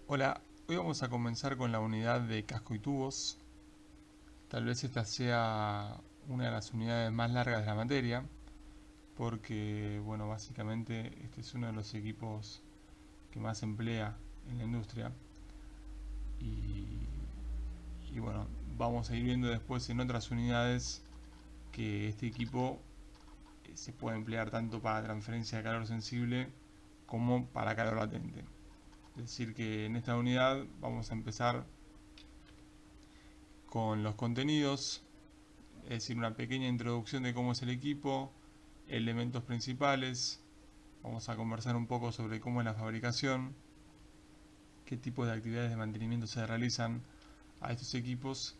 Hola, hoy vamos a comenzar con la unidad de casco y tubos. Tal vez esta sea una de las unidades más largas de la materia, porque, bueno, básicamente este es uno de los equipos que más se emplea en la industria. Y, y bueno, vamos a ir viendo después en otras unidades que este equipo se puede emplear tanto para transferencia de calor sensible como para calor latente. Es decir, que en esta unidad vamos a empezar con los contenidos, es decir, una pequeña introducción de cómo es el equipo, elementos principales, vamos a conversar un poco sobre cómo es la fabricación, qué tipos de actividades de mantenimiento se realizan a estos equipos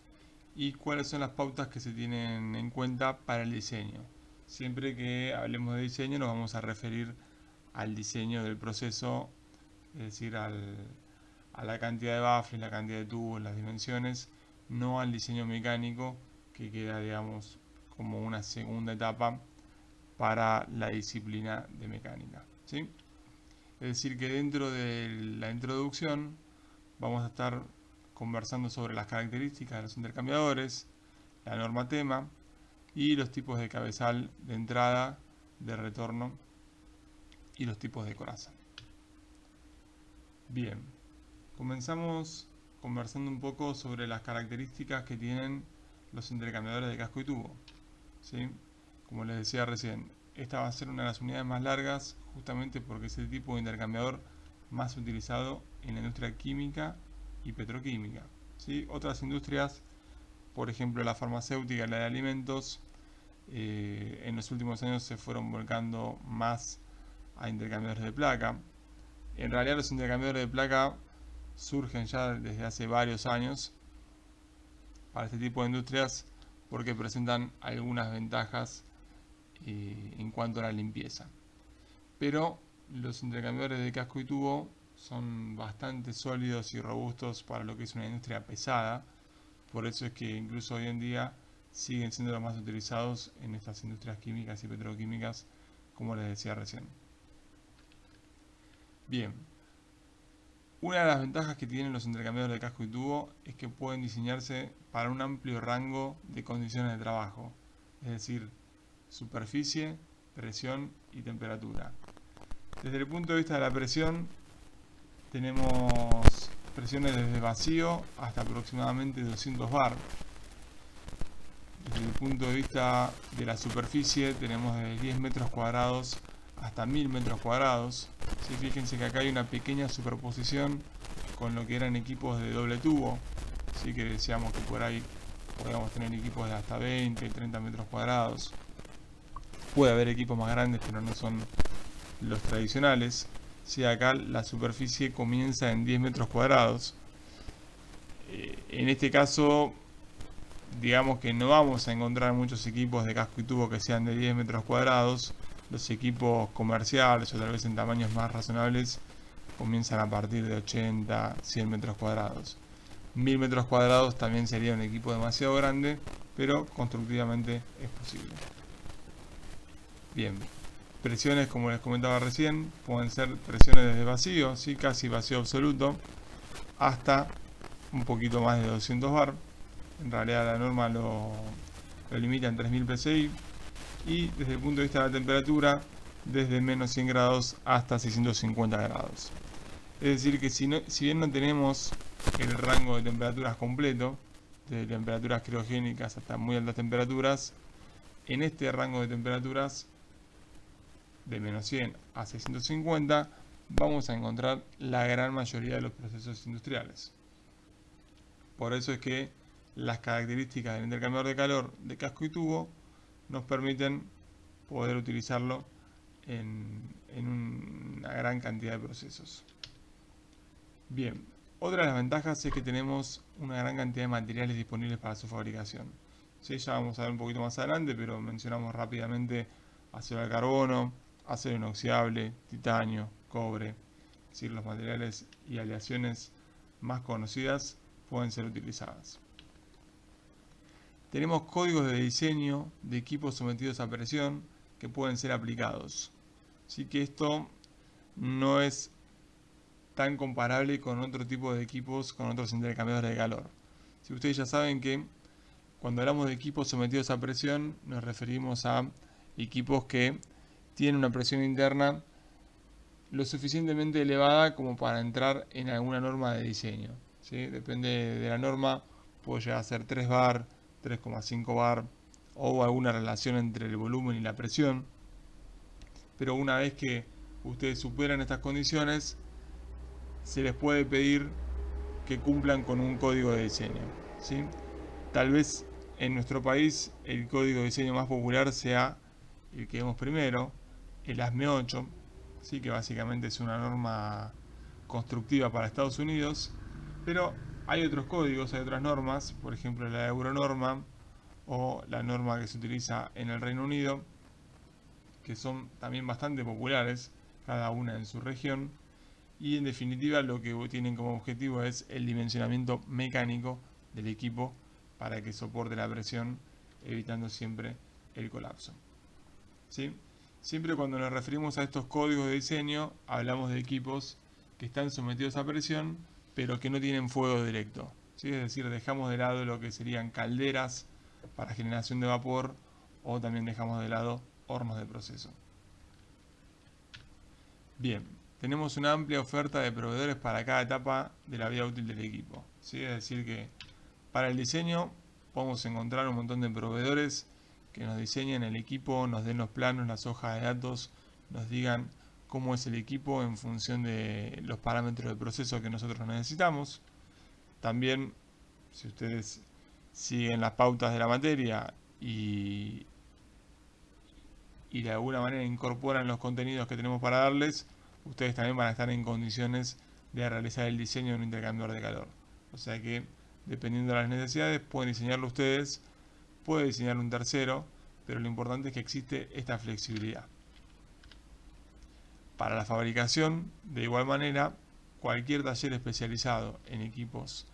y cuáles son las pautas que se tienen en cuenta para el diseño. Siempre que hablemos de diseño nos vamos a referir al diseño del proceso, es decir, a la cantidad de baffles, la cantidad de tubos, las dimensiones, no al diseño mecánico que queda, digamos, como una segunda etapa para la disciplina de mecánica, ¿sí? Es decir, que dentro de la introducción vamos a estar conversando sobre las características de los intercambiadores, la norma tema y los tipos de cabezal de entrada, de retorno y los tipos de coraza. Bien, comenzamos conversando un poco sobre las características que tienen los intercambiadores de casco y tubo, ¿sí? Como les decía recién, esta va a ser una de las unidades más largas justamente porque es el tipo de intercambiador más utilizado en la industria química y petroquímica, ¿sí? Otras industrias, por ejemplo la farmacéutica y la de alimentos, en los últimos años se fueron volcando más a intercambiadores de placa. En realidad los intercambiadores de placa surgen ya desde hace varios años para este tipo de industrias porque presentan algunas ventajas en cuanto a la limpieza. Pero los intercambiadores de casco y tubo son bastante sólidos y robustos para lo que es una industria pesada, por eso es que incluso hoy en día siguen siendo los más utilizados en estas industrias químicas y petroquímicas, como les decía recién. Bien, una de las ventajas que tienen los intercambiadores de casco y tubo es que pueden diseñarse para un amplio rango de condiciones de trabajo, es decir, superficie, presión y temperatura. Desde el punto de vista de la presión, tenemos presiones desde vacío hasta aproximadamente 200 bar. Desde el punto de vista de la superficie, tenemos desde 10 metros cuadrados hasta 1000 metros cuadrados. Sí, fíjense que acá hay una pequeña superposición con lo que eran equipos de doble tubo. Sí, que decíamos que por ahí podíamos tener equipos de hasta 20, 30 metros cuadrados. Puede haber equipos más grandes, pero no son los tradicionales. Sí, acá la superficie comienza en 10 metros cuadrados. En este caso, digamos que no vamos a encontrar muchos equipos de casco y tubo que sean de 10 metros cuadrados. Los equipos comerciales o tal vez en tamaños más razonables comienzan a partir de 80, 100 metros cuadrados. 1000 metros cuadrados también sería un equipo demasiado grande, pero constructivamente es posible. Bien, presiones como les comentaba recién, pueden ser presiones desde vacío, ¿sí? Casi vacío absoluto, hasta un poquito más de 200 bar. En realidad la norma lo limita en 3000 psi. Y desde el punto de vista de la temperatura, desde menos 100 grados hasta 650 grados. Es decir que si bien no tenemos el rango de temperaturas completo, desde temperaturas criogénicas hasta muy altas temperaturas, en este rango de temperaturas de menos 100 a 650 vamos a encontrar la gran mayoría de los procesos industriales. Por eso es que las características del intercambiador de calor de casco y tubo nos permiten poder utilizarlo en una gran cantidad de procesos. Bien, otra de las ventajas es que tenemos una gran cantidad de materiales disponibles para su fabricación. Sí, ya vamos a ver un poquito más adelante, pero mencionamos rápidamente acero de carbono, acero inoxidable, titanio, cobre. Es decir, los materiales y aleaciones más conocidas pueden ser utilizadas. Tenemos códigos de diseño de equipos sometidos a presión que pueden ser aplicados. Así que esto no es tan comparable con otro tipo de equipos, con otros intercambiadores de calor. Si ustedes ya saben que cuando hablamos de equipos sometidos a presión, nos referimos a equipos que tienen una presión interna lo suficientemente elevada como para entrar en alguna norma de diseño, ¿sí? Depende de la norma, puede llegar a ser 3 bar, 3,5 bar o alguna relación entre el volumen y la presión. Pero una vez que ustedes superan estas condiciones, se les puede pedir que cumplan con un código de diseño, ¿sí? Tal vez en nuestro país el código de diseño más popular sea el que vemos primero, el ASME 8, ¿sí? Que básicamente es una norma constructiva para Estados Unidos, pero hay otros códigos, hay otras normas, por ejemplo la Euronorma o la norma que se utiliza en el Reino Unido, que son también bastante populares, cada una en su región, y en definitiva lo que tienen como objetivo es el dimensionamiento mecánico del equipo para que soporte la presión, evitando siempre el colapso, ¿sí? Siempre cuando nos referimos a estos códigos de diseño, hablamos de equipos que están sometidos a presión, pero que no tienen fuego directo, ¿sí? Es decir, dejamos de lado lo que serían calderas para generación de vapor, o también dejamos de lado hornos de proceso. Bien, tenemos una amplia oferta de proveedores para cada etapa de la vida útil del equipo, ¿sí? Es decir que para el diseño podemos encontrar un montón de proveedores que nos diseñen el equipo, nos den los planos, las hojas de datos, nos digan cómo es el equipo en función de los parámetros de proceso que nosotros necesitamos. También, si ustedes siguen las pautas de la materia y de alguna manera incorporan los contenidos que tenemos para darles, ustedes también van a estar en condiciones de realizar el diseño de un intercambiador de calor. O sea que, dependiendo de las necesidades, pueden diseñarlo ustedes, puede diseñarlo un tercero, pero lo importante es que existe esta flexibilidad. Para la fabricación, de igual manera, cualquier taller especializado en equipos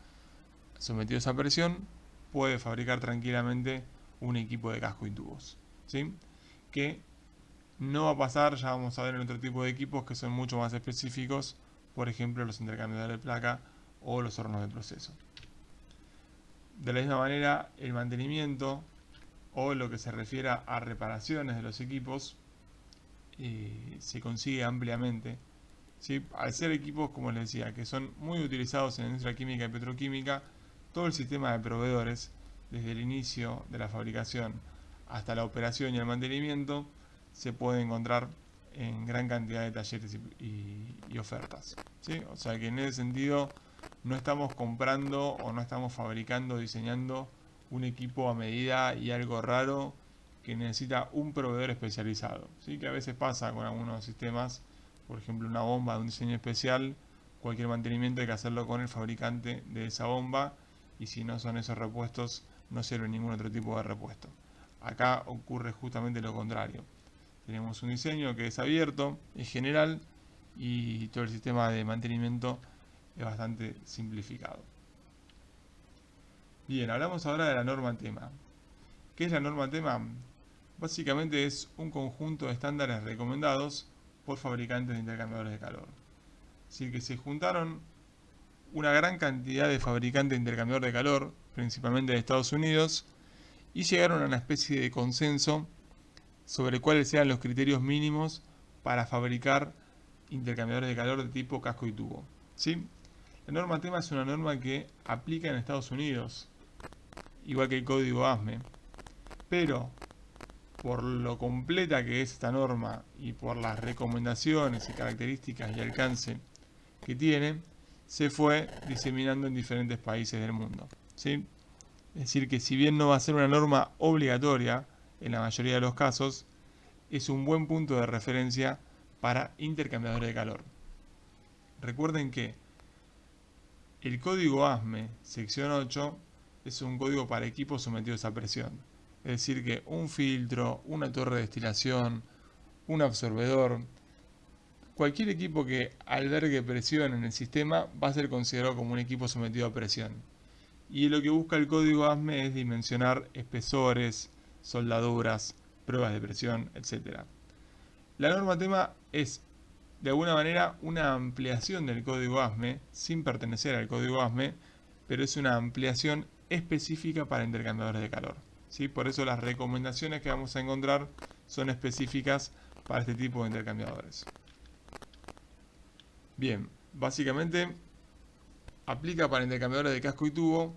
sometidos a presión puede fabricar tranquilamente un equipo de casco y tubos, ¿sí? Que no va a pasar, ya vamos a ver en otro tipo de equipos que son mucho más específicos, por ejemplo los intercambiadores de placa o los hornos de proceso. De la misma manera, el mantenimiento o lo que se refiere a reparaciones de los equipos se consigue ampliamente, ¿sí? Al ser equipos, como les decía, que son muy utilizados en la industria química y petroquímica, todo el sistema de proveedores, desde el inicio de la fabricación hasta la operación y el mantenimiento, se puede encontrar en gran cantidad de talleres y ofertas, ¿sí? O sea que en ese sentido no estamos comprando o no estamos fabricando, diseñando un equipo a medida y algo raro que necesita un proveedor especializado, ¿sí? Que a veces pasa con algunos sistemas, por ejemplo una bomba de un diseño especial, cualquier mantenimiento hay que hacerlo con el fabricante de esa bomba, y si no son esos repuestos no sirve ningún otro tipo de repuesto. Acá ocurre justamente lo contrario. Tenemos un diseño que es abierto, es general, y todo el sistema de mantenimiento es bastante simplificado. Bien, hablamos ahora de la norma tema. ¿Qué es la norma tema? Básicamente es un conjunto de estándares recomendados por fabricantes de intercambiadores de calor. Es decir, que se juntaron una gran cantidad de fabricantes de intercambiador de calor, principalmente de Estados Unidos, y llegaron a una especie de consenso sobre cuáles sean los criterios mínimos para fabricar intercambiadores de calor de tipo casco y tubo, ¿sí? La norma tema es una norma que aplica en Estados Unidos, igual que el código ASME, pero por lo completa que es esta norma y por las recomendaciones y características y alcance que tiene, se fue diseminando en diferentes países del mundo, ¿sí? Es decir, que si bien no va a ser una norma obligatoria en la mayoría de los casos, es un buen punto de referencia para intercambiadores de calor. Recuerden que el código ASME sección 8 es un código para equipos sometidos a presión. Es decir que un filtro, una torre de destilación, un absorbedor, cualquier equipo que albergue presión en el sistema va a ser considerado como un equipo sometido a presión. Y lo que busca el código ASME es dimensionar espesores, soldaduras, pruebas de presión, etc. La norma tema es de alguna manera una ampliación del código ASME, sin pertenecer al código ASME, pero es una ampliación específica para intercambiadores de calor, ¿sí? Por eso las recomendaciones que vamos a encontrar son específicas para este tipo de intercambiadores. Bien, básicamente aplica para intercambiadores de casco y tubo,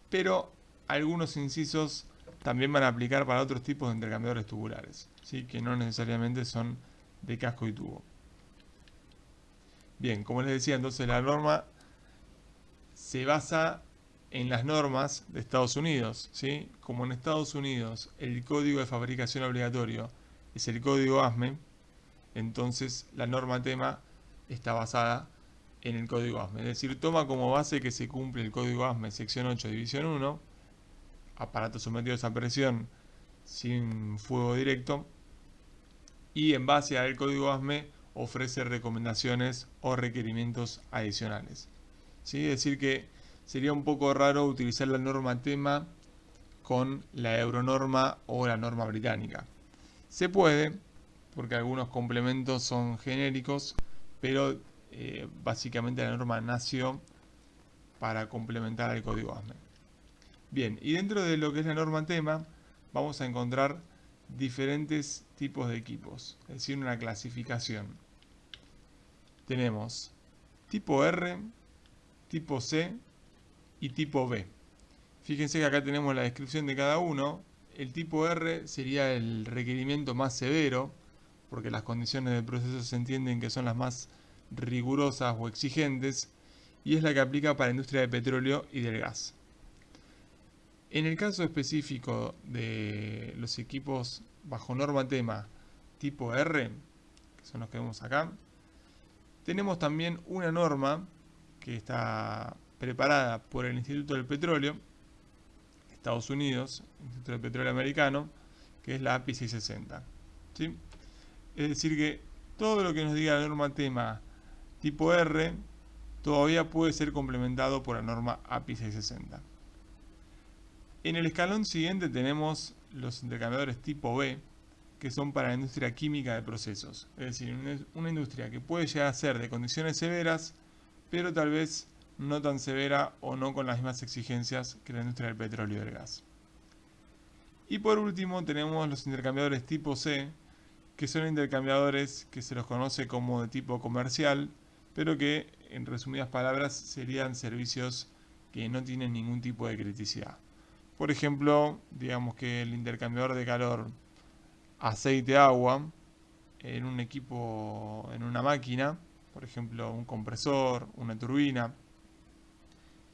pero algunos incisos también van a aplicar para otros tipos de intercambiadores tubulares, ¿sí? Que no necesariamente son de casco y tubo. Bien, como les decía, entonces la norma se basa en las normas de Estados Unidos, ¿sí? Como en Estados Unidos el código de fabricación obligatorio es el código ASME, entonces la norma tema está basada en el código ASME. Es decir, toma como base que se cumple el código ASME sección 8 división 1, aparatos sometidos a presión sin fuego directo, y en base al código ASME ofrece recomendaciones o requerimientos adicionales, ¿sí? Es decir que sería un poco raro utilizar la norma tema con la euronorma o la norma británica. Se puede, porque algunos complementos son genéricos, pero básicamente la norma nació para complementar al código ASME. Bien, y dentro de lo que es la norma tema, vamos a encontrar diferentes tipos de equipos, es decir, una clasificación. Tenemos tipo R, tipo C y tipo B. Fíjense que acá tenemos la descripción de cada uno. El tipo R sería el requerimiento más severo, porque las condiciones del proceso se entienden que son las más rigurosas o exigentes, y es la que aplica para la industria del petróleo y del gas. En el caso específico de los equipos bajo norma tema tipo R, que son los que vemos acá, tenemos también una norma que está preparada por el Instituto del Petróleo, Estados Unidos, Instituto del Petróleo Americano, que es la API 660, ¿sí? Es decir que todo lo que nos diga la norma tema tipo R todavía puede ser complementado por la norma API 660. En el escalón siguiente tenemos los intercambiadores tipo B, que son para la industria química de procesos. Es decir, una industria que puede llegar a ser de condiciones severas, pero tal vez no tan severa o no con las mismas exigencias que la industria del petróleo y del gas. Y por último tenemos los intercambiadores tipo C, que son intercambiadores que se los conoce como de tipo comercial, pero que en resumidas palabras serían servicios que no tienen ningún tipo de criticidad. Por ejemplo, digamos que el intercambiador de calor aceite-agua en un equipo, en una máquina, por ejemplo un compresor, una turbina,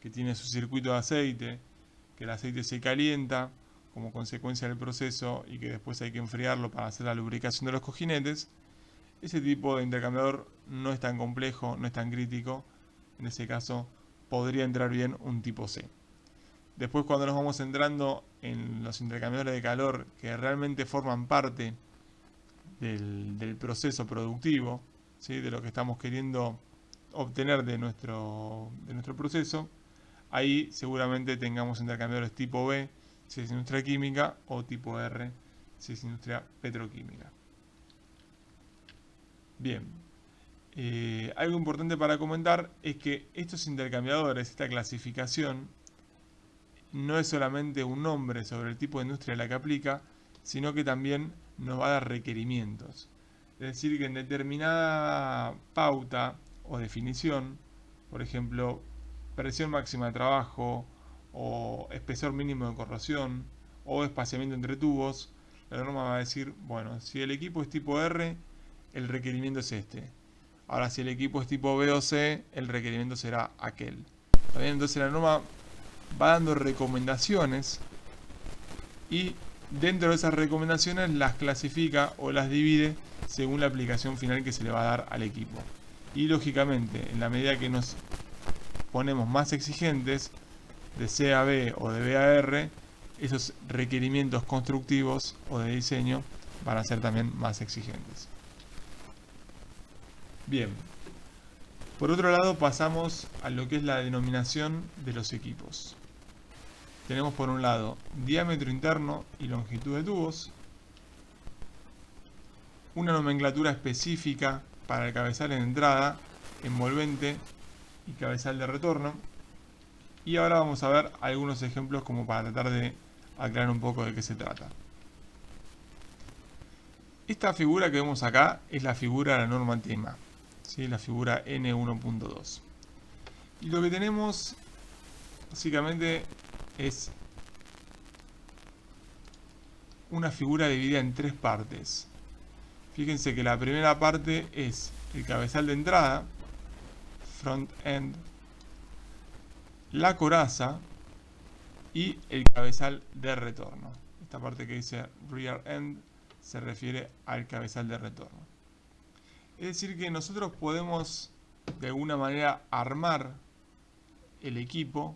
que tiene su circuito de aceite, que el aceite se calienta como consecuencia del proceso y que después hay que enfriarlo para hacer la lubricación de los cojinetes. Ese tipo de intercambiador no es tan complejo, no es tan crítico. En ese caso podría entrar bien un tipo C. Después, cuando nos vamos entrando en los intercambiadores de calor que realmente forman parte del proceso productivo, ¿sí? De lo que estamos queriendo obtener de nuestro proceso, ahí seguramente tengamos intercambiadores tipo B, si es industria química, o tipo R, si es industria petroquímica. Bien, algo importante para comentar es que estos intercambiadores, esta clasificación, no es solamente un nombre sobre el tipo de industria a la que aplica, sino que también nos va a dar requerimientos. Es decir, que en determinada pauta o definición, por ejemplo, presión máxima de trabajo, o espesor mínimo de corrosión, o espaciamiento entre tubos, la norma va a decir, bueno, si el equipo es tipo R, el requerimiento es este. Ahora, si el equipo es tipo B o C, el requerimiento será aquel. ¿Está bien? Entonces la norma va dando recomendaciones y dentro de esas recomendaciones las clasifica o las divide según la aplicación final que se le va a dar al equipo. Y lógicamente, en la medida que nos ponemos más exigentes, de C a B o de B a R, esos requerimientos constructivos o de diseño van a ser también más exigentes. Bien, por otro lado pasamos a lo que es la denominación de los equipos. Tenemos por un lado diámetro interno y longitud de tubos, una nomenclatura específica para el cabezal de entrada, envolvente y cabezal de retorno. Y ahora vamos a ver algunos ejemplos como para tratar de aclarar un poco de qué se trata. Esta figura que vemos acá es la figura de la norma tema, ¿sí? La figura N1.2. Y lo que tenemos básicamente es una figura dividida en tres partes. Fíjense que la primera parte es el cabezal de entrada, front end, la coraza y el cabezal de retorno. Esta parte que dice rear end se refiere al cabezal de retorno. Es decir que nosotros podemos de alguna manera armar el equipo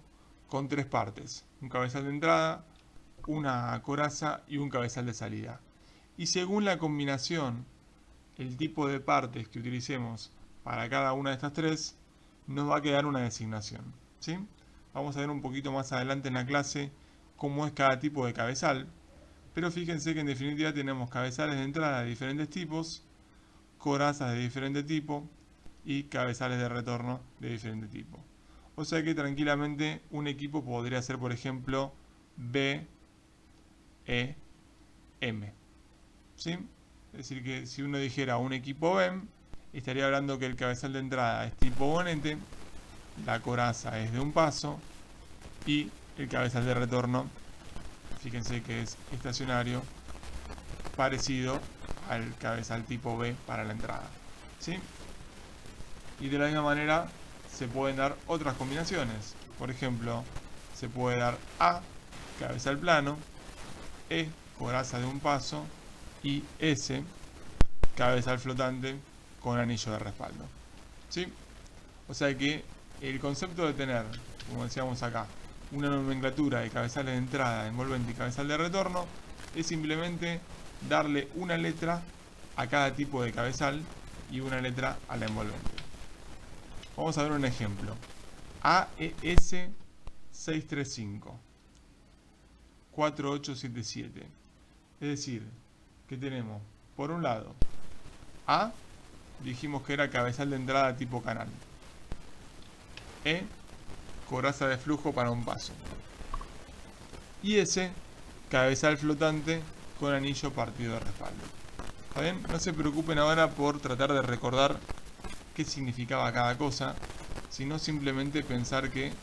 con tres partes: un cabezal de entrada, una coraza y un cabezal de salida. Y según la combinación, el tipo de partes que utilicemos para cada una de estas tres, nos va a quedar una designación, ¿sí? Vamos a ver un poquito más adelante en la clase cómo es cada tipo de cabezal, pero fíjense que en definitiva tenemos cabezales de entrada de diferentes tipos, corazas de diferente tipo y cabezales de retorno de diferente tipo. O sea que tranquilamente un equipo podría ser, por ejemplo, B, E, M, ¿sí? Es decir que si uno dijera un equipo BEM, estaría hablando que el cabezal de entrada es tipo bonete, la coraza es de un paso y el cabezal de retorno, fíjense que es estacionario, parecido al cabezal tipo B para la entrada, ¿sí? Y de la misma manera se pueden dar otras combinaciones. Por ejemplo, se puede dar A, cabezal plano, E, coraza de un paso y S, cabezal flotante con anillo de respaldo, ¿sí? O sea que el concepto de tener, como decíamos acá, una nomenclatura de cabezales de entrada, envolvente y cabezal de retorno, es simplemente darle una letra a cada tipo de cabezal y una letra a la envolvente. Vamos a ver un ejemplo. AES 635 4877. Es decir, que tenemos, por un lado, A, dijimos que era cabezal de entrada tipo canal. E, coraza de flujo para un paso. Y S, cabezal flotante con anillo partido de respaldo. ¿Está bien? No se preocupen ahora por tratar de recordar qué significaba cada cosa, sino simplemente pensar que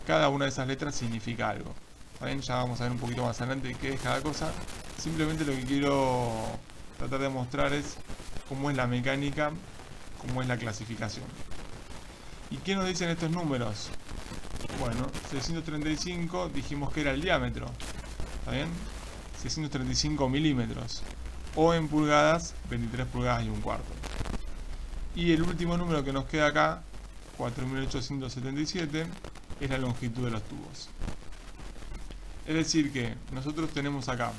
cada una de esas letras significa algo. ¿Está bien? Ya vamos a ver un poquito más adelante qué es cada cosa. Simplemente lo que quiero tratar de mostrar es cómo es la mecánica, cómo es la clasificación. ¿Y qué nos dicen estos números? Bueno, 635 dijimos que era el diámetro, ¿está bien? 635 milímetros, o en pulgadas, 23 pulgadas y un cuarto. Y el último número que nos queda acá, 4877, es la longitud de los tubos. Es decir que nosotros tenemos acá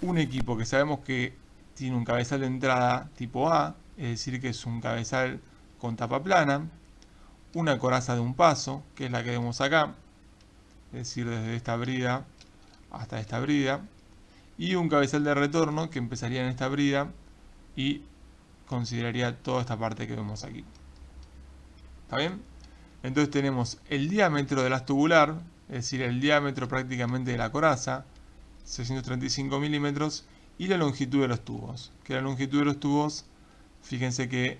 un equipo que sabemos que tiene un cabezal de entrada tipo A, es decir que es un cabezal con tapa plana, una coraza de un paso, que es la que vemos acá, es decir desde esta brida hasta esta brida, y un cabezal de retorno que empezaría en esta brida y consideraría toda esta parte que vemos aquí. ¿Está bien? Entonces tenemos el diámetro del haz tubular, es decir, el diámetro prácticamente de la coraza, 635 milímetros, y la longitud de los tubos. Que la longitud de los tubos, fíjense que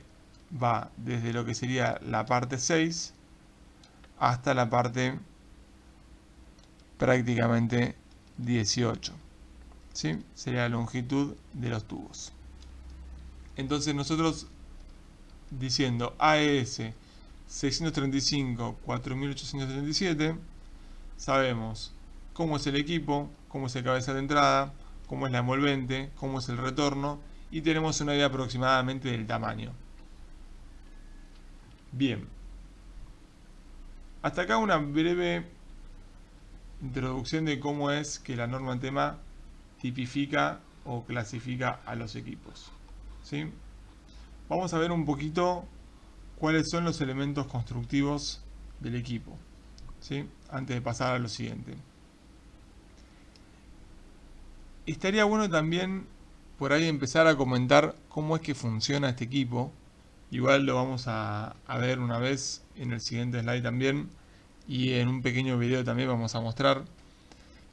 va desde lo que sería la parte 6 hasta la parte prácticamente 18. ¿Sí? Sería la longitud de los tubos. Entonces nosotros diciendo AES 635 4877 sabemos cómo es el equipo, cómo es el cabezal de entrada, cómo es la envolvente, cómo es el retorno y tenemos una idea aproximadamente del tamaño. Bien, hasta acá una breve introducción de cómo es que la norma tema tipifica o clasifica a los equipos, ¿sí? Vamos a ver un poquito cuáles son los elementos constructivos del equipo, ¿sí? Antes de pasar a lo siguiente. Estaría bueno también por ahí empezar a comentar cómo es que funciona este equipo, Igual lo vamos a ver una vez en el siguiente slide también, y en un pequeño video también vamos a mostrar.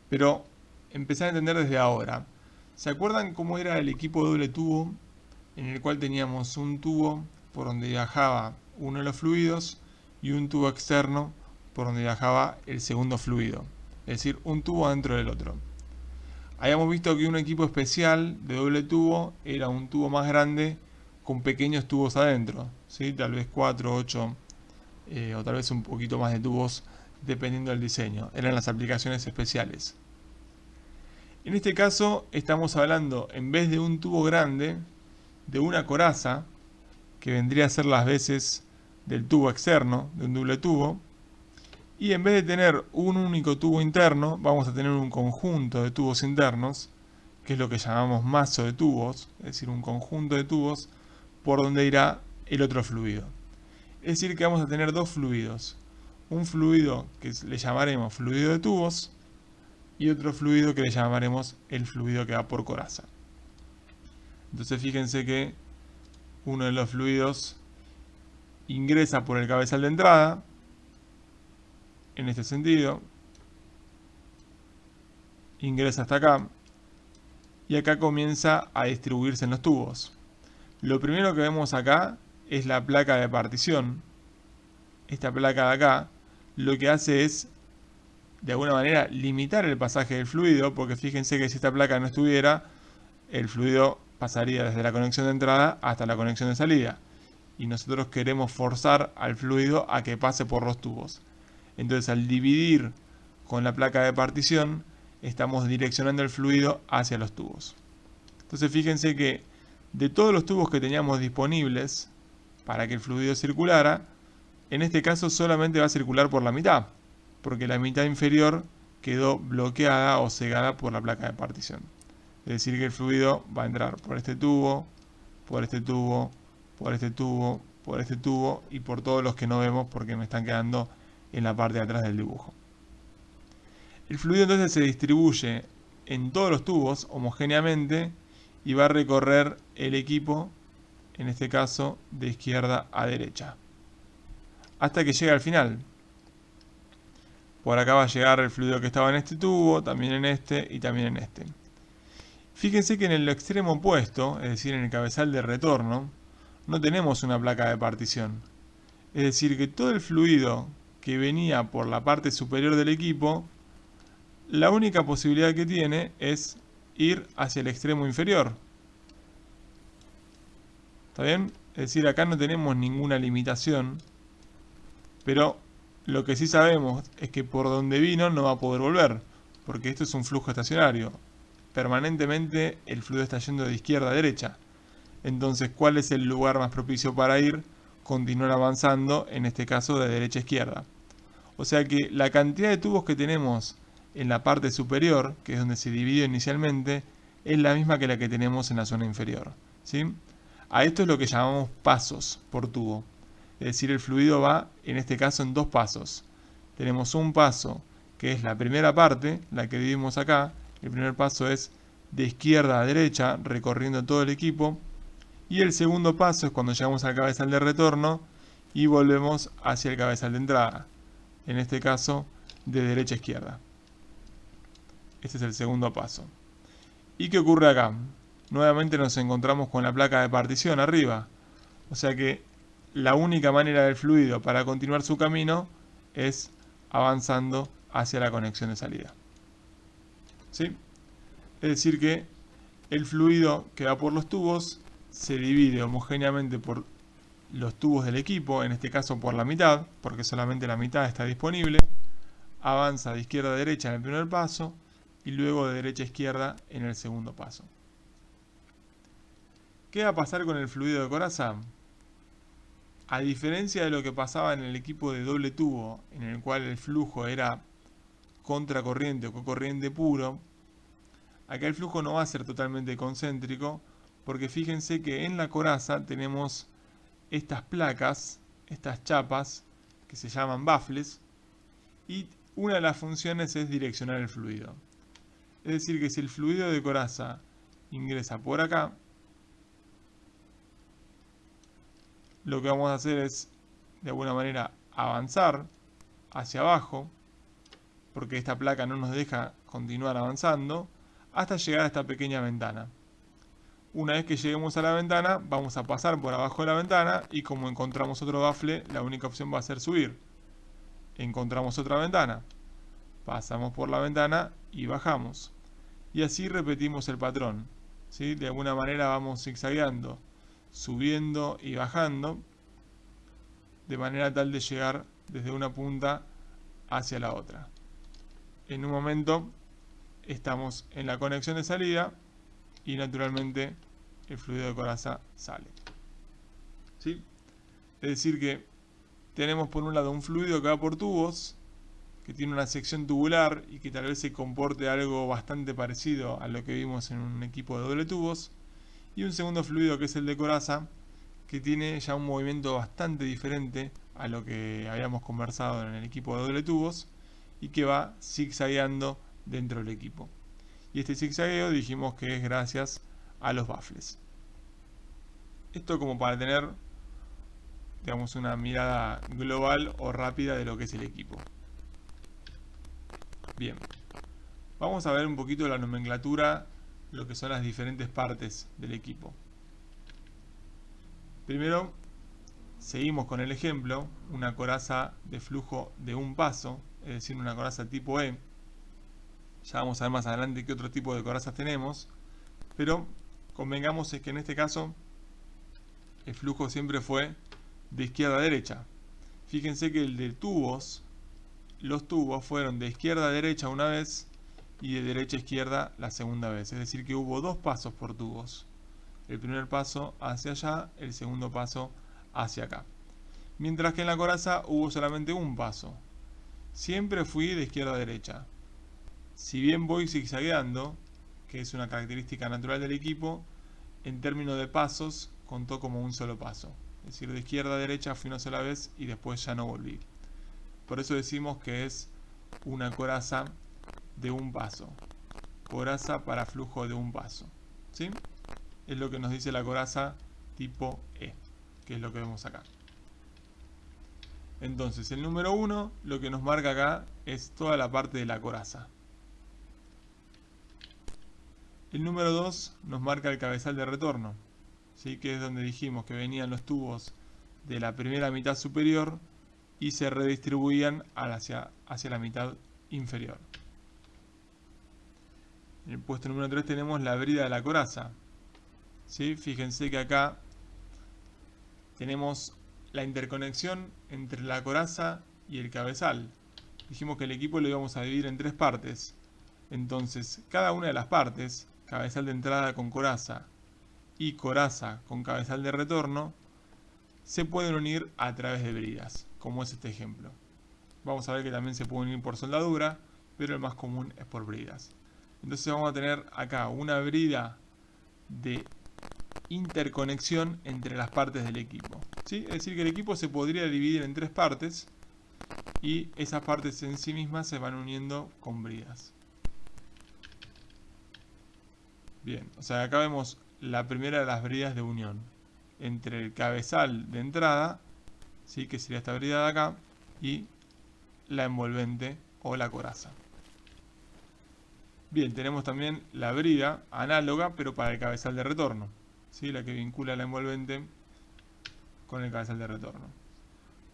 Pero empezar a entender desde ahora. ¿Se acuerdan cómo era el equipo doble tubo? En el cual teníamos un tubo por donde viajaba uno de los fluidos y un tubo externo por donde viajaba el segundo fluido. Es decir, un tubo dentro del otro. Habíamos visto que un equipo especial de doble tubo era un tubo más grande con pequeños tubos adentro, ¿sí? Tal vez 4, 8 o tal vez un poquito más de tubos dependiendo del diseño. Eran las aplicaciones especiales. En este caso estamos hablando, en vez de un tubo grande, de una coraza, que vendría a ser las veces del tubo externo, de un doble tubo, y en vez de tener un único tubo interno, vamos a tener un conjunto de tubos internos, que es lo que llamamos mazo de tubos, es decir, un conjunto de tubos por donde irá el otro fluido. Es decir, que vamos a tener dos fluidos, un fluido que le llamaremos fluido de tubos y otro fluido que le llamaremos el fluido que va por coraza. Entonces fíjense que uno de los fluidos ingresa por el cabezal de entrada, en este sentido, ingresa hasta acá, y acá comienza a distribuirse en los tubos. Lo primero que vemos acá es la placa de partición. Esta placa de acá lo que hace es, de alguna manera, limitar el pasaje del fluido, porque fíjense que si esta placa no estuviera, el fluido pasaría desde la conexión de entrada hasta la conexión de salida. Y nosotros queremos forzar al fluido a que pase por los tubos. Entonces, al dividir con la placa de partición, estamos direccionando el fluido hacia los tubos. Entonces, fíjense que de todos los tubos que teníamos disponibles para que el fluido circulara, en este caso solamente va a circular por la mitad, porque la mitad inferior quedó bloqueada o cegada por la placa de partición. Es decir, que el fluido va a entrar por este tubo, por este tubo, por este tubo, por este tubo y por todos los que no vemos porque me están quedando en la parte de atrás del dibujo. El fluido entonces se distribuye en todos los tubos homogéneamente y va a recorrer el equipo, en este caso de izquierda a derecha, hasta que llegue al final. Por acá va a llegar el fluido que estaba en este tubo, también en este y también en este. Fíjense que en el extremo opuesto, es decir, en el cabezal de retorno, no tenemos una placa de partición. Es decir, que todo el fluido que venía por la parte superior del equipo, la única posibilidad que tiene es ir hacia el extremo inferior. ¿Está bien? Es decir, acá no tenemos ninguna limitación, pero lo que sí sabemos es que por donde vino no va a poder volver, porque esto es un flujo estacionario. Permanentemente el fluido está yendo de izquierda a derecha. Entonces, ¿cuál es el lugar más propicio para ir? Continuar avanzando, en este caso de derecha a izquierda. O sea que la cantidad de tubos que tenemos en la parte superior, que es donde se dividió inicialmente, es la misma que la que tenemos en la zona inferior, ¿sí? A esto es lo que llamamos pasos por tubo. Es decir, el fluido va, en este caso, en dos pasos. Tenemos un paso, que es la primera parte, la que vivimos acá. El primer paso es de izquierda a derecha, recorriendo todo el equipo. Y el segundo paso es cuando llegamos al cabezal de retorno y volvemos hacia el cabezal de entrada. En este caso, de derecha a izquierda. Este es el segundo paso. ¿Y qué ocurre acá? Nuevamente nos encontramos con la placa de partición arriba. O sea que la única manera del fluido para continuar su camino es avanzando hacia la conexión de salida. ¿Sí? Es decir que el fluido que va por los tubos se divide homogéneamente por los tubos del equipo, en este caso por la mitad, porque solamente la mitad está disponible. Avanza de izquierda a derecha en el primer paso y luego de derecha a izquierda en el segundo paso. ¿Qué va a pasar con el fluido de coraza? A diferencia de lo que pasaba en el equipo de doble tubo, en el cual el flujo era contracorriente o cocorriente puro, acá el flujo no va a ser totalmente concéntrico, porque fíjense que en la coraza tenemos estas placas, estas chapas, que se llaman baffles, y una de las funciones es direccionar el fluido. Es decir, que si el fluido de coraza ingresa por acá, lo que vamos a hacer es, de alguna manera, avanzar hacia abajo, porque esta placa no nos deja continuar avanzando, hasta llegar a esta pequeña ventana. Una vez que lleguemos a la ventana, vamos a pasar por abajo de la ventana y como encontramos otro bafle, la única opción va a ser subir. Encontramos otra ventana, pasamos por la ventana y bajamos. Y así repetimos el patrón, ¿sí? De alguna manera vamos zigzagueando, subiendo y bajando, de manera tal de llegar desde una punta hacia la otra. En un momento estamos en la conexión de salida y naturalmente el fluido de coraza sale. ¿Sí? Es decir que tenemos por un lado un fluido que va por tubos, que tiene una sección tubular y que tal vez se comporte algo bastante parecido a lo que vimos en un equipo de doble tubos, y un segundo fluido que es el de coraza, que tiene ya un movimiento bastante diferente a lo que habíamos conversado en el equipo de doble tubos y que va zigzagueando dentro del equipo. Y este zigzagueo dijimos que es gracias a los baffles. Esto como para tener, digamos, una mirada global o rápida de lo que es el equipo. Bien, vamos a ver un poquito la nomenclatura, lo que son las diferentes partes del equipo. Primero, seguimos con el ejemplo, una coraza de flujo de un paso, es decir, una coraza tipo E. Ya vamos a ver más adelante qué otro tipo de corazas tenemos, pero convengamos es que en este caso el flujo siempre fue de izquierda a derecha. Fíjense que el de tubos, los tubos fueron de izquierda a derecha una vez y de derecha a izquierda la segunda vez. Es decir que hubo dos pasos por tubos. El primer paso hacia allá, el segundo paso hacia acá. Mientras que en la coraza hubo solamente un paso. Siempre fui de izquierda a derecha. Si bien voy zigzagueando, que es una característica natural del equipo, en términos de pasos contó como un solo paso. Es decir, de izquierda a derecha fui una sola vez y después ya no volví. Por eso decimos que es una coraza de un paso. Coraza para flujo de un paso. ¿Sí? Es lo que nos dice la coraza tipo E, que es lo que vemos acá. Entonces, el número 1 lo que nos marca acá es toda la parte de la coraza. El número 2 nos marca el cabezal de retorno, ¿sí? Que es donde dijimos que venían los tubos de la primera mitad superior y se redistribuían hacia la mitad inferior. En el puesto número 3 tenemos la brida de la coraza. ¿Sí? Fíjense que acá tenemos la interconexión entre la coraza y el cabezal. Dijimos que el equipo lo íbamos a dividir en tres partes. Entonces, cada una de las partes, cabezal de entrada con coraza y coraza con cabezal de retorno, se pueden unir a través de bridas, como es este ejemplo. Vamos a ver que también se pueden unir por soldadura, pero el más común es por bridas. Entonces vamos a tener acá una brida de interconexión entre las partes del equipo, ¿sí? Es decir que el equipo se podría dividir en tres partes y esas partes en sí mismas se van uniendo con bridas. Bien, o sea, acá vemos la primera de las bridas de unión entre el cabezal de entrada, ¿sí? Que sería esta brida de acá, y la envolvente o la coraza. Bien, tenemos también la brida análoga, pero para el cabezal de retorno, ¿sí? La que vincula la envolvente con el cabezal de retorno.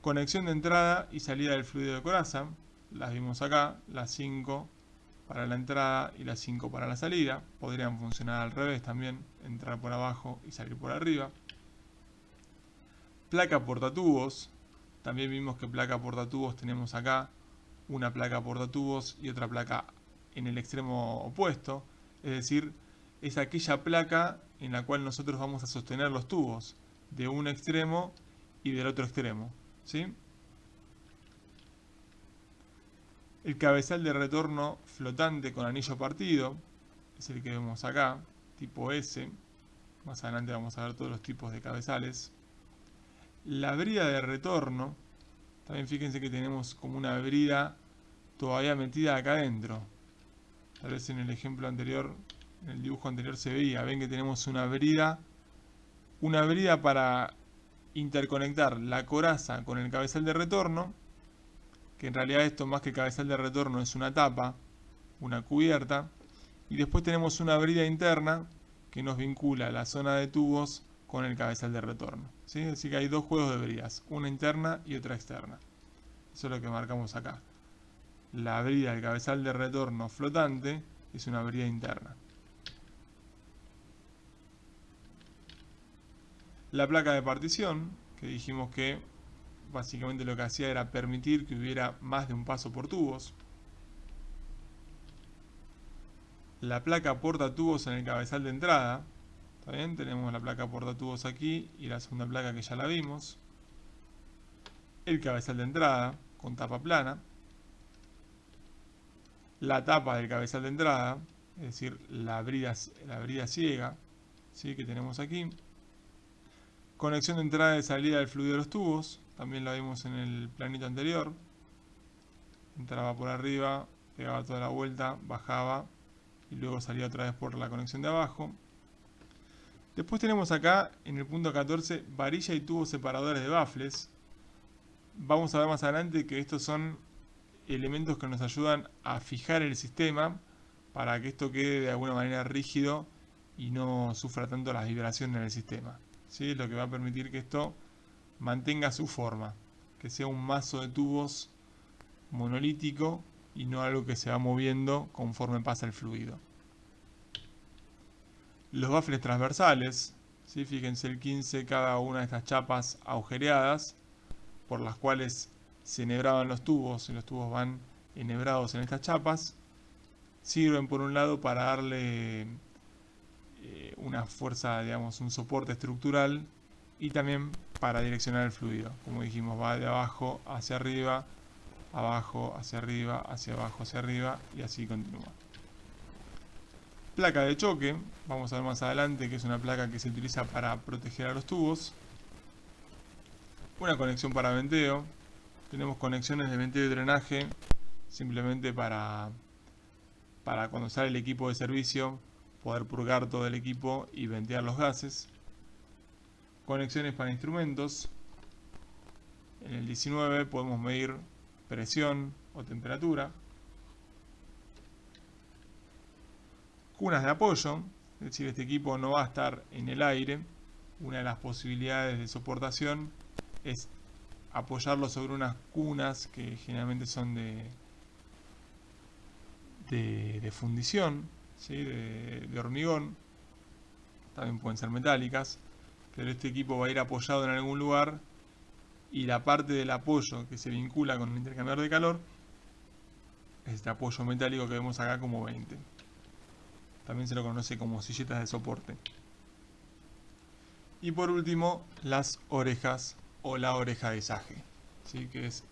Conexión de entrada y salida del fluido de coraza, las vimos acá, las 5 para la entrada y las 5 para la salida. Podrían funcionar al revés también, entrar por abajo y salir por arriba. Placa portatubos, también vimos que placa portatubos tenemos acá una placa portatubos y otra placa en el extremo opuesto, es decir, es aquella placa en la cual nosotros vamos a sostener los tubos de un extremo y del otro extremo, ¿sí? El cabezal de retorno flotante con anillo partido es el que vemos acá, tipo S. Más adelante vamos a ver todos los tipos de cabezales. La brida de retorno, también fíjense que tenemos como una brida todavía metida acá adentro. Tal vez en el ejemplo anterior, en el dibujo anterior se veía, ven que tenemos una brida para interconectar la coraza con el cabezal de retorno, que en realidad esto más que cabezal de retorno es una tapa, una cubierta, y después tenemos una brida interna que nos vincula la zona de tubos con el cabezal de retorno, ¿sí? Así que hay dos juegos de bridas, una interna y otra externa. Eso es lo que marcamos acá. La brida del cabezal de retorno flotante es una brida interna. La placa de partición, que dijimos que básicamente lo que hacía era permitir que hubiera más de un paso por tubos. La placa portatubos en el cabezal de entrada. ¿Está bien? Tenemos la placa portatubos aquí y la segunda placa que ya la vimos. El cabezal de entrada con tapa plana. La tapa del cabezal de entrada, es decir, la brida ciega, ¿sí? Que tenemos aquí. Conexión de entrada y salida del fluido de los tubos, también la vimos en el planito anterior. Entraba por arriba, pegaba toda la vuelta, bajaba y luego salía otra vez por la conexión de abajo. Después tenemos acá en el punto 14 varilla y tubos separadores de baffles. Vamos a ver más adelante que estos son elementos que nos ayudan a fijar el sistema para que esto quede de alguna manera rígido y no sufra tanto las vibraciones en el sistema, ¿sí? Lo que va a permitir que esto mantenga su forma, que sea un mazo de tubos monolítico y no algo que se va moviendo conforme pasa el fluido. Los baffles transversales, ¿sí? Fíjense el 15, cada una de estas chapas agujereadas por las cuales se enhebraban los tubos y los tubos van enhebrados en estas chapas, sirven por un lado para darle una fuerza, digamos, un soporte estructural y también para direccionar el fluido. Como dijimos, va de abajo hacia arriba, abajo hacia arriba, hacia abajo hacia arriba y así continúa. Placa de choque, vamos a ver más adelante que es una placa que se utiliza para proteger a los tubos. Una conexión para venteo. Tenemos conexiones de venteo y drenaje simplemente para cuando sale el equipo de servicio poder purgar todo el equipo y ventear los gases. Conexiones para instrumentos. En el 19 podemos medir presión o temperatura. Cunas de apoyo, es decir, este equipo no va a estar en el aire. Una de las posibilidades de soportación es apoyarlo sobre unas cunas que generalmente son de fundición, ¿sí? de hormigón, también pueden ser metálicas, pero este equipo va a ir apoyado en algún lugar y la parte del apoyo que se vincula con el intercambiador de calor es este apoyo metálico que vemos acá como 20. También se lo conoce como silletas de soporte. Y por último, las orejas o la oreja de saje, ¿sí? Que es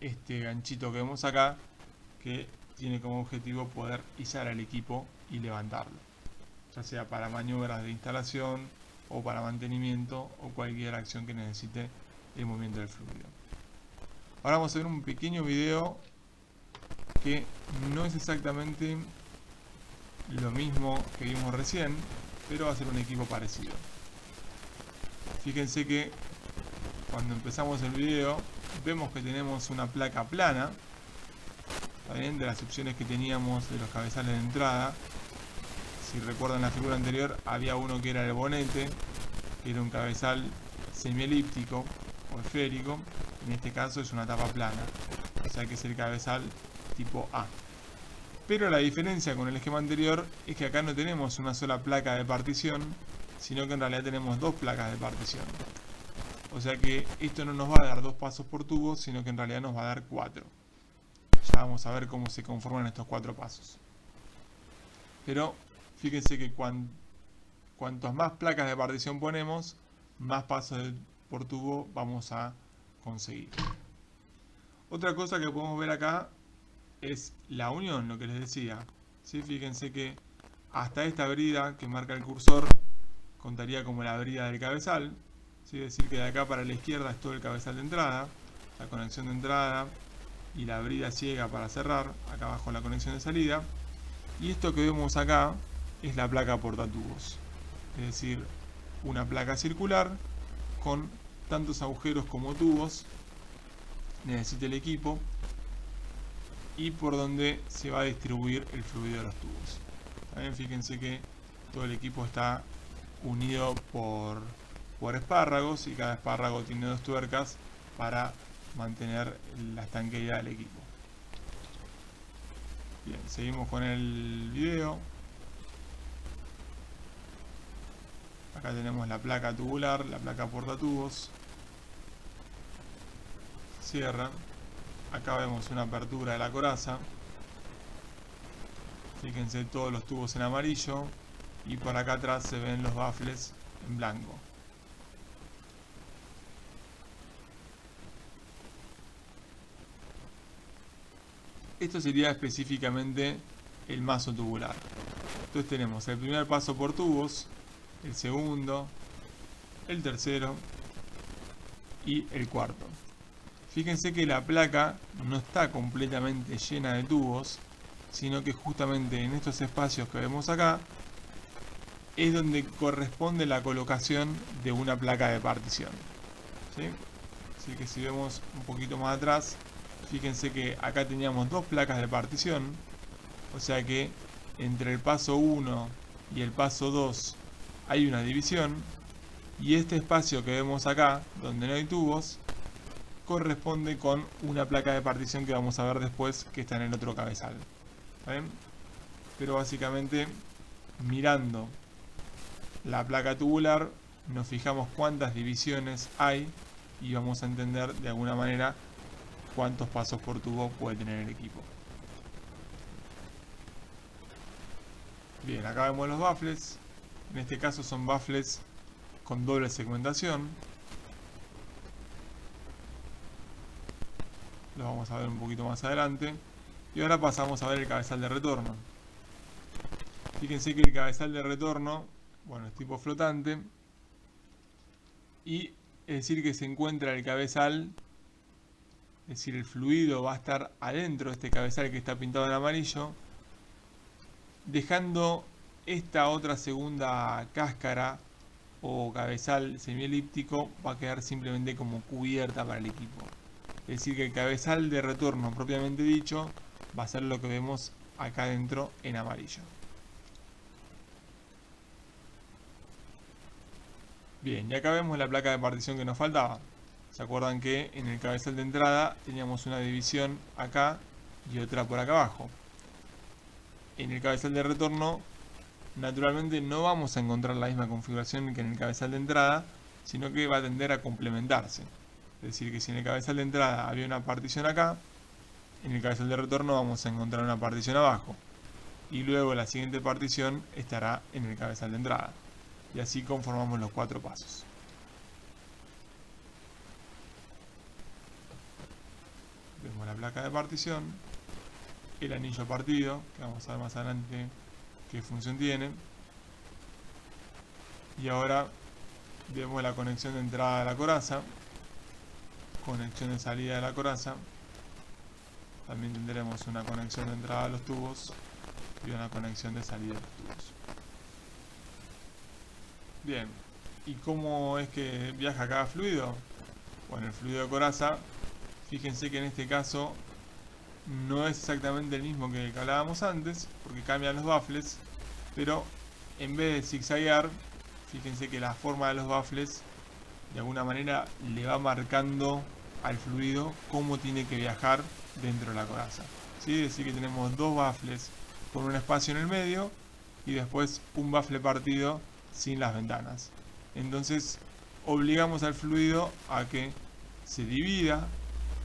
este ganchito que vemos acá que tiene como objetivo poder izar al equipo y levantarlo, ya sea para maniobras de instalación o para mantenimiento o cualquier acción que necesite el movimiento del fluido. Ahora vamos a ver un pequeño video que no es exactamente lo mismo que vimos recién, pero va a ser un equipo parecido. Fíjense que cuando empezamos el video vemos que tenemos una placa plana. ¿Está bien? De las opciones que teníamos de los cabezales de entrada, si recuerdan la figura anterior, había uno que era el bonete, que era un cabezal semielíptico o esférico. En este caso es una tapa plana, o sea que es el cabezal tipo A. Pero la diferencia con el esquema anterior es que acá no tenemos una sola placa de partición, sino que en realidad tenemos dos placas de partición. O sea que esto no nos va a dar 2 pasos por tubo, sino que en realidad nos va a dar 4. Ya vamos a ver cómo se conforman estos 4 pasos. Pero fíjense que cuantas más placas de partición ponemos, más pasos por tubo vamos a conseguir. Otra cosa que podemos ver acá es la unión, lo que les decía. ¿Sí? Fíjense que hasta esta brida que marca el cursor contaría como la brida del cabezal. ¿Sí? Es decir, que de acá para la izquierda es todo el cabezal de entrada, la conexión de entrada y la brida ciega para cerrar, acá abajo la conexión de salida. Y esto que vemos acá es la placa portatubos, es decir, una placa circular con tantos agujeros como tubos necesita el equipo y por donde se va a distribuir el fluido de los tubos. También fíjense que todo el equipo está unido por espárragos, y cada espárrago tiene 2 tuercas para mantener la estanqueidad del equipo. Bien, seguimos con el video. Acá tenemos la placa tubular, la placa portatubos. Cierra. Acá vemos una apertura de la coraza. Fíjense todos los tubos en amarillo. Y por acá atrás se ven los baffles en blanco. Esto sería específicamente el mazo tubular. Entonces tenemos el primer paso por tubos, el segundo, el tercero y el cuarto. Fíjense que la placa no está completamente llena de tubos, sino que justamente en estos espacios que vemos acá es donde corresponde la colocación de una placa de partición. ¿Sí? Así que si vemos un poquito más atrás, fíjense que acá teníamos 2 placas de partición, o sea que entre el paso 1 y el paso 2 hay una división, y este espacio que vemos acá, donde no hay tubos, corresponde con una placa de partición que vamos a ver después, que está en el otro cabezal. ¿Saben? Pero básicamente, mirando la placa tubular, nos fijamos cuántas divisiones hay y vamos a entender de alguna manera cuántos pasos por tubo puede tener el equipo. Bien, acá vemos los baffles. En este caso son baffles con doble segmentación. Lo vamos a ver un poquito más adelante. Y ahora pasamos a ver el cabezal de retorno. Fíjense que el cabezal de retorno, bueno, es tipo flotante. Y es decir que se encuentra el cabezal, es decir, el fluido va a estar adentro de este cabezal que está pintado en amarillo, dejando esta otra segunda cáscara o cabezal semielíptico va a quedar simplemente como cubierta para el equipo. Es decir que el cabezal de retorno propiamente dicho va a ser lo que vemos acá adentro en amarillo. Bien, y acá vemos la placa de partición que nos faltaba. ¿Se acuerdan que en el cabezal de entrada teníamos una división acá y otra por acá abajo? En el cabezal de retorno, naturalmente no vamos a encontrar la misma configuración que en el cabezal de entrada, sino que va a tender a complementarse. Es decir, que si en el cabezal de entrada había una partición acá, en el cabezal de retorno vamos a encontrar una partición abajo. Y luego la siguiente partición estará en el cabezal de entrada. Y así conformamos los 4 pasos. Vemos la placa de partición, el anillo partido, que vamos a ver más adelante qué función tiene. Y ahora vemos la conexión de entrada de la coraza, conexión de salida de la coraza. También tendremos una conexión de entrada a los tubos y una conexión de salida de los tubos. Bien, ¿y cómo es que viaja cada fluido? Bueno, el fluido de coraza, fíjense que en este caso no es exactamente el mismo que el que hablábamos antes, porque cambian los baffles, pero en vez de zigzaguear, fíjense que la forma de los baffles de alguna manera le va marcando al fluido cómo tiene que viajar dentro de la coraza. ¿Sí? Es decir que tenemos 2 baffles con un espacio en el medio y después un baffle partido sin las ventanas. Entonces obligamos al fluido a que se divida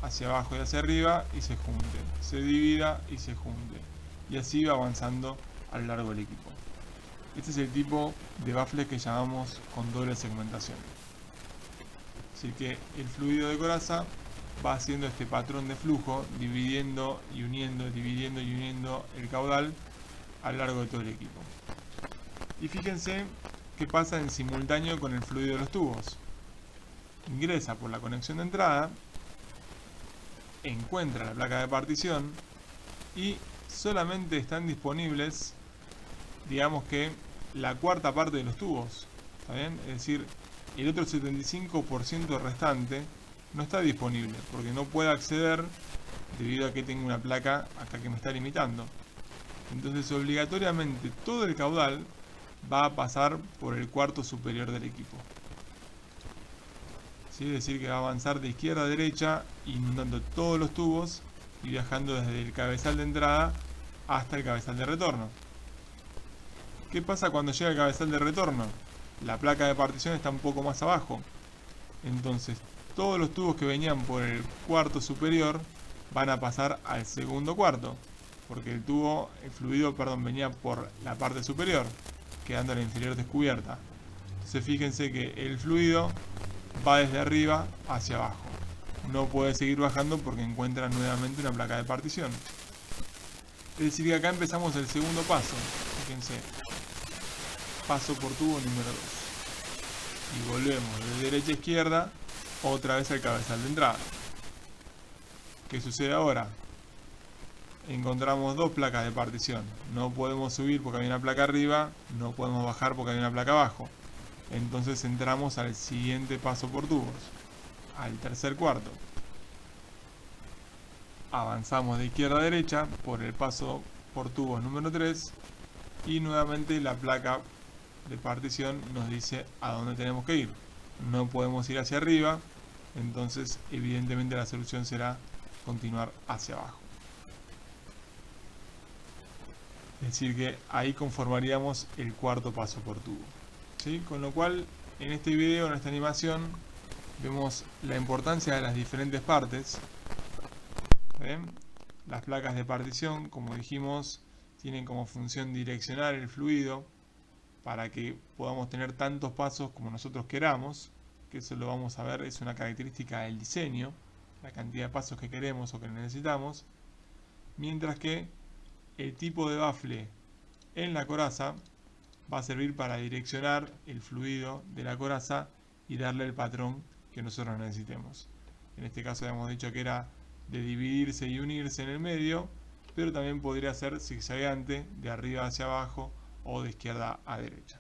hacia abajo y hacia arriba y se junte, se divida y se junte, y así va avanzando a lo largo del equipo. Este es el tipo de baffle que llamamos con doble segmentación. Así que el fluido de coraza va haciendo este patrón de flujo, dividiendo y uniendo el caudal a lo largo de todo el equipo. Y fíjense qué pasa en simultáneo con el fluido de los tubos. Ingresa por la conexión de entrada, encuentra la placa de partición y solamente están disponibles, digamos que la cuarta parte de los tubos. ¿Está bien? Es decir, el otro 75% restante no está disponible porque no puede acceder debido a que tengo una placa acá que me está limitando. Entonces obligatoriamente todo el caudal va a pasar por el cuarto superior del equipo. ¿Sí? Es decir, que va a avanzar de izquierda a derecha, inundando todos los tubos y viajando desde el cabezal de entrada hasta el cabezal de retorno. ¿Qué pasa cuando llega al cabezal de retorno? La placa de partición está un poco más abajo. Entonces, todos los tubos que venían por el cuarto superior van a pasar al segundo cuarto, porque el fluido, venía por la parte superior, quedando la inferior descubierta. Entonces fíjense que el fluido va desde arriba hacia abajo. No puede seguir bajando porque encuentra nuevamente una placa de partición. Es decir que acá empezamos el segundo paso. Fíjense. Paso por tubo número 2. Y volvemos de derecha a izquierda otra vez al cabezal de entrada. ¿Qué sucede ahora? Encontramos dos placas de partición. No podemos subir porque hay una placa arriba, no podemos bajar porque hay una placa abajo. Entonces entramos al siguiente paso por tubos, al tercer cuarto. Avanzamos de izquierda a derecha por el paso por tubos número 3 y nuevamente la placa de partición nos dice a dónde tenemos que ir. No podemos ir hacia arriba, entonces evidentemente la solución será continuar hacia abajo. Es decir que ahí conformaríamos el cuarto paso por tubo. ¿Sí? Con lo cual en este video, en esta animación, vemos la importancia de las diferentes partes. ¿Ven? Las placas de partición, como dijimos, tienen como función direccionar el fluido para que podamos tener tantos pasos como nosotros queramos, que eso lo vamos a ver, es una característica del diseño, la cantidad de pasos que queremos o que necesitamos, mientras que el tipo de bafle en la coraza va a servir para direccionar el fluido de la coraza y darle el patrón que nosotros necesitemos. En este caso habíamos dicho que era de dividirse y unirse en el medio, pero también podría ser zigzagueante de arriba hacia abajo o de izquierda a derecha.